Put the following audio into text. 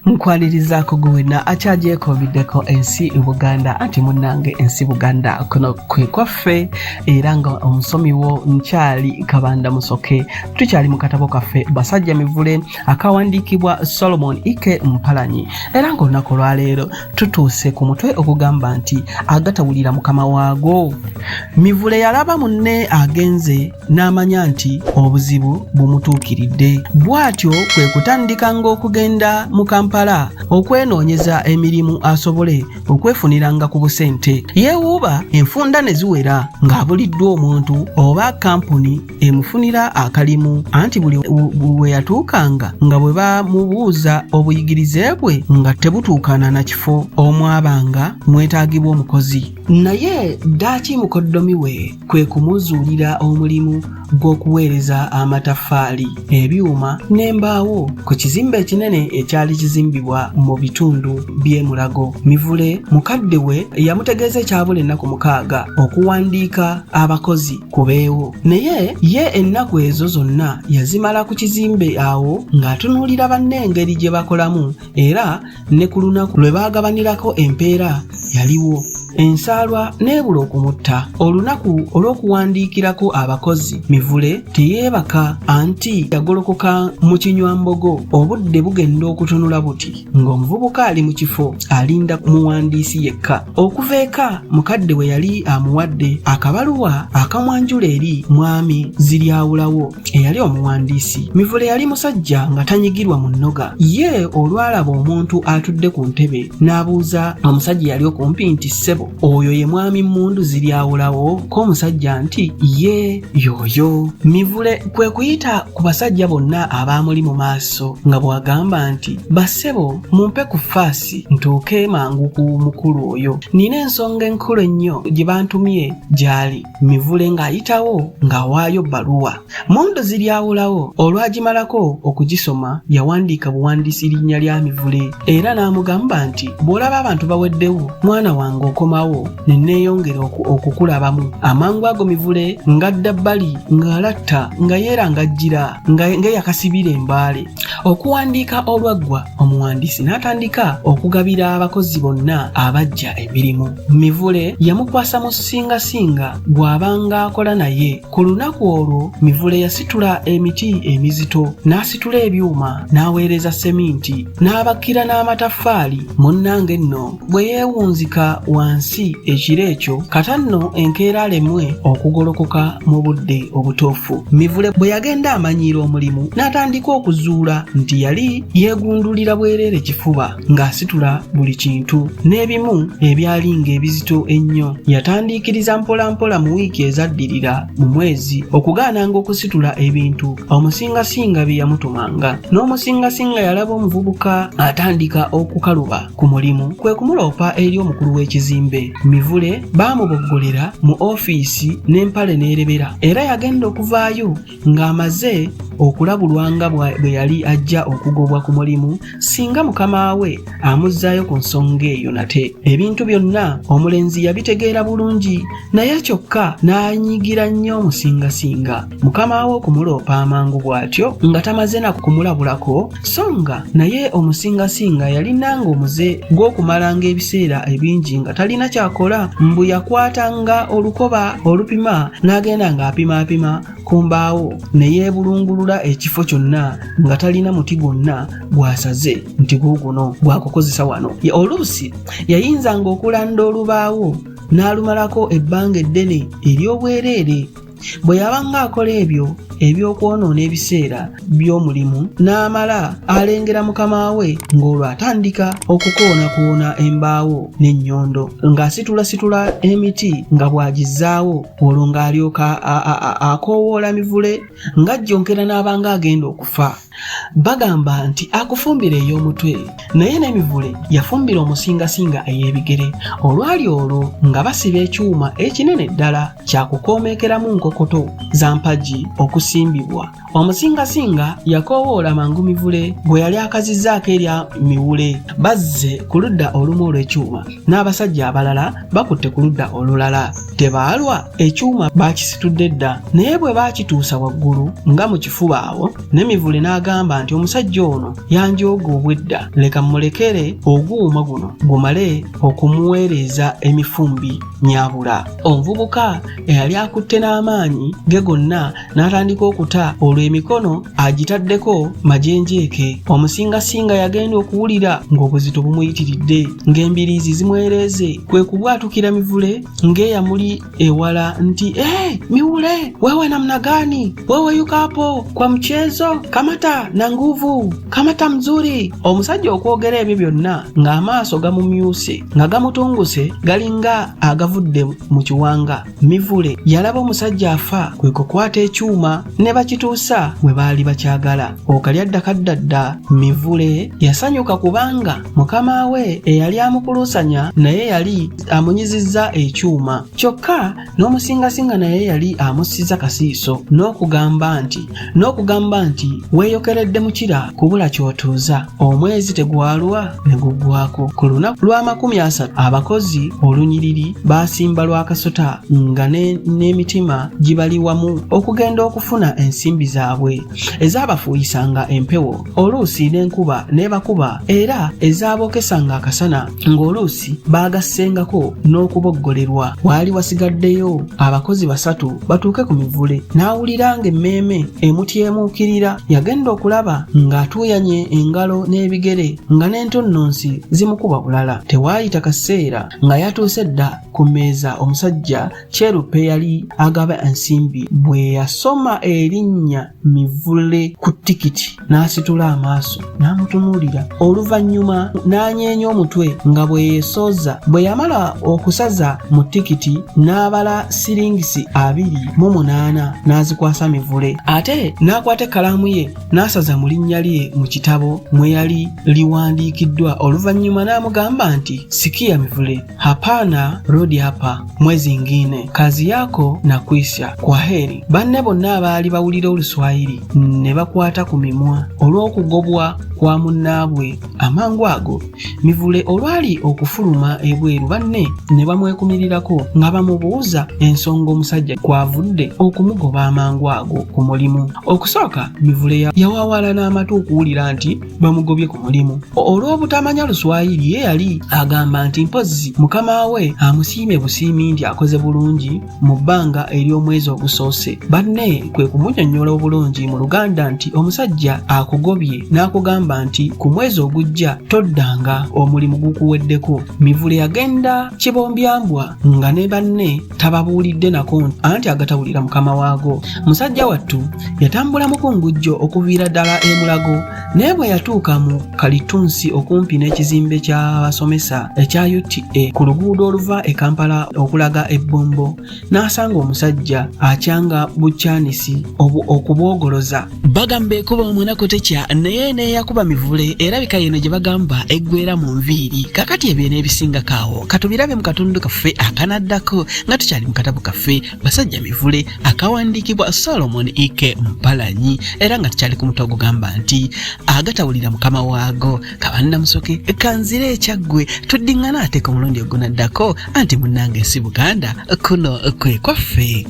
Nkwalirizaako gwena akyagyeko biddeko ensi Buganda anti munnange ensi Buganda kuno kwe kwaffe era nga omusomi wo nkyali Kabanda Musoke tukyali mu katabo kaffe Basajja Mivule akawandiikibwa Solomon Ike Mpalanyi era ng'olunaku olwaleero tutuuse ku mutwe okugamba nti agatawulira mukama waago. Mivule yalaba munne agenze n'amanya nti obuzibu bumutuukiridde bw'atyo kwe kutandika ng'okugenda mu Kampala okwenoonyeza emirimu asobole okwefuniranga ku busente. Yeewuuba enfunda ne ziwera ng'abuliddwa omuntu oba kampuni emufunira akalimu anti buli we yatuukanga nga bwe bamubuuza obuyigirize bwe nga tebutuukana na kifo omwabanga mwetaagibwa omukozi. Naye ddaaki mukoddomi we kwe kumuzuulira omulimu gw'okuweereza amataffaali, ebyuma n'embaawo ku kizimbe ekinene ekyali kizimbibwa mu bitundu by'e Mulago. Mivule mukadde we yamutegeeza ekyabula ennaku 6 okuwandiika abakozi ku beewo, naye ye ennaku ezo zonna yazimala ku kizimbe awo ng'atunuulira banne engeri gye bakolamu era ne ku lunaku lwe baagabanirako empeera yaliwo. Ensaalwa n'ebula okumutta. Olunaku olw'okuwandiikirako abakozi Mivule teyeebaka anti yagolokoka mu kinywambogo obudde bugenda okutunula buti ng'omuvubuka ali mu kifo alinda muwandiisi yekka. Okuva eka mukadde we yali amuwadde akabaluwa akamwanjula eri mwami Ziryawulawo eyali omuwandiisi. Mivule yali musajja nga tanyigirwa mu nnoga. Ye olwalaba omuntu atudde ku ntebe n'abuuza omusajja yali okumpi nti ssebo oyo ye mwami Mmundu Ziryawulawo? Ko omusajja nti ye yoyo. Mivule kwe kuyita ku basajja bonna abaamuli mu maaso nga bw'agamba nti bassebo mumpe ku ffaasi ntuuke mangu ku mukulu oyo, nina ensonga enkulu ennyo gye bantumye gy'ali. Mivule ng'ayitawo ng'awaayo bbaluwa. Mmundu Ziryawulawo olwagimalako okugisoma yawandiika buwandiisi linnya lya Mivule era n'amugamba nti bw'olaba abantu baweddewo mwana wange okomawo ne neeyongera okukulabamu. Amangu ago Mivule ng'adda bbali ng'alatta nga yeerangajjira ng'eyakasibira embaale. Okuwandiika olwaggwa omuwandiisi n'atandika okugabira abakozi bonna abajja emirimu. Mivule yamukwasa mu singasinga bw'abanga akola naye. Ku lunaku olwo Mivule yasitula emiti emizito n'asitula ebyuma n'aweereza seminti n'abakkira n'amataffaali. Munnange nno bwe yeewunzika wansi ekiro ekyo kata nno enkeera alemwe okugolokoka mu budde obutuufu. Mivule bwe yagenda amanyiira omulimu n'atandika okuzuula nti yali yeegundulira bwereere kifuba ng'asitula buli kintu n'ebimu ebyali ng'ebizito ennyo. Yatandiikiriza mpolampola mu wiiki ezaddirira mu mwezi okugaananga okusitula ebintu omusingasinga bye yamutumanga. N'omusingasinga yalaba omuvubuka atandika okukaluba ku mulimu kwe kumuloopa eri omukulu w'ekizimbe. Mivule baamuboggolera mu ofiisi n'empale n'erebera era yagenda okuvaayo ng'amaze okulabulwanga bwe yali ajja okugobwa ku mulimu singa mukama we amuzzaayo ku nsonga eyo nate. Ebintu byonna omulenzi yabitegeera bulungi naye kyokka n'anyigira nnyo omusingasinga. Mukama we okumuloopa amangu bw'atyo nga tamaze na kumulabulako so nga naye omusingasinga yalinanga omuze gw'okumalanga ebiseera ebingi nga talina kyakola. Mbu yakwatanga olukoba olupima n'agenda ng'apimaapima ku mbaawo ne yeebulungulula ekifo kyonna nga talina muti gwonna gw'asaze nti guuguno gwakukozesa wano. Oluusi yayinzanga okulanda olubaawo n'alumalako ebbanga eddene ery'obwereere. Bwe yabanga akola ebyo ebyokwonoona ebiseera by'omulimu n'amala alengera mukama we ng'olwo atandika okukoona embaawo n'ennyondo ng'asitulasitula emiti nga bw'agizzaawo olwo ng'alyoka akoowoola Mivule ng'ajjonkera n'abanga agenda okufa. Bagamba nti akufumbira ey'omutwe naye ne Mivule yafumbira omusingasinga ey'ebigere. Olwali olwo nga basiba ekyuma ekinene ddala kyakukoomekeramu nkokoto za mpagi okusimbibwa Omusingasinga yakoowoola mangu Mivule bwe yali akazizzaako erya Miwule bazze ku ludda olumu olw'ekyuma n'abasajja abalala bakutte ku ludda olulala. Tebaalwa, ekyuma baakisitudde dda, naye bwe baakituusa waggulu nga mu kifuba awo ne Mivule n'agamba nti omusajja ono yanjooga obwedda, leka mmulekere oguuma guno gumale okumuweereza emifumbi nyaabula. Omuvubuka eyali akutte n'amaanyi ge gonna n'atandika okuta olw'emikono agitaddeko majenjeeke. Omusingasinga yagenda okuwulira ng'obuzito bumuyitiridde, ng'embiriizi zimwereeze, kwe kubwatukira Mivule ng'eyamuli ewala nti Miwule, wewe namna gani? Wewe yuko hapo kwa mchezo? Kamata na nguvu, kamata mzuri. Omusajja okwogera ebyo byonna ng'amaaso gamumyuse nga gamutunguse galinga agavudde mu kiwanga. Mivule yalaba omusajja afa, kwe kukwata ekyuma ne bakituusa we baali bakyagala. Okalyadda kaddadda Mivule yasanyuka kubanga mukama we eyali amukuluusanya naye yali amunyizizza ekyuma. Kyokka n'omusingasinga naye yali amussiza kasiiso n'okugamba nti weeyokeredde mukira kubula ky'otuuza. Omwezi tegwalwa ne guggwako. Ku lunaku lwa 30 abakozi olunyiriri baasimba lwa kasota nga n'emitima gibali wamu okugenda okufuna ensimbi zaabwe ezaabafuuyisanga empewo oluusi n'enkuba n'ebakuba era ezaabokesanga akasana ng'oluusi baagassengako n'okuboggolerwa. Waali wasigaddeyo abakozi 3 batuuke ku Mivule. N'awulira ng'emmeeme emutyemuukirira. Yagenda okulaba ng'atuuyanye engalo n'ebigere nga n'entunnunsi zimukuba bulala. Tewaayita kaseera nga yatuuse dda ku mmeeza omusajja Kyeruppe yali agaba ensimbi bwe yasoma erinnya Mivule ku tikiti n'asitula amaaso n'amutunuulira. Oluvannyuma n'anyeenya omutwe nga bwe yeesooza. Bwe yamala okusaza mu tikiti n'abala siringisi 28 n'azikwasa Mivule. Ate n'akwata ekkalaamu ye n'asaza mu linnya lye mu kitabo mwe yali liwandiikiddwa. Oluvannyuma n'amugamba nti sikia Mivule, hapana rudi hapa mwezi ingine, kazi yako na kuisha, kwaheri. Banne bonna abaali bawulira Oluswayiri ne bakwata ku mimwa olw'okugobwa kwa munnaabwe. Amangu ago Mivule olwali okufuluma ebweru banne ne bamwekumirirako nga bamubuuza ensonga omusajja kwavudde okumugoba amangu ago ku mulimu. Okusooka Mivule yawaawala n'amatu okuwulira nti bamugobye ku mulimu. Olw'obutamanya Luswayiri ye yali agamba nti mpozzi mukama we amusiimye busiimi nti akoze bulungi mu bbanga ery'omwezi ogusoose. Banne kwe kumunnyonnyola obulungi mu Luganda nti omusajja akugobye n'akugamba nti ku mwezi ogujja toddanga omulimu gukuweddeko. Mivule yagenda kibombyambwa nga ne banne tababuulidde nako anti agatawulira mukama waago. Musajja wattu yatambula mukungujjo okuviira ddala e Mulago naye bwe yatuuka mu Kalitunsi okumpi n'ekizimbe ky'abasomesa ekya UTA ku luguudo oluva e Kampala okulaga e Bombo n'asanga omusajja akyanga buchanisi okubwogoloza. Bagambe kuba omwenako tekya naye neyakuba Mivule erabika yeno gye bagamba eggwera mu nviiri. Kakati ebyo n'ebisinga kaawo katubirabe mu katundu kaffe akanaddako nga tukyali mu katabo kaffe Basajja Mivule akawandiikibwa Solomon Ike Mpalanyi era nga tukyali ku mutwe ogugamba nti agatawulira mukama waago. Kabanna musoke kanzire ekyaggwe tuddingana ate ku mulundi ogunaddako anti munnange si Buganda kuno kwe kwaffe.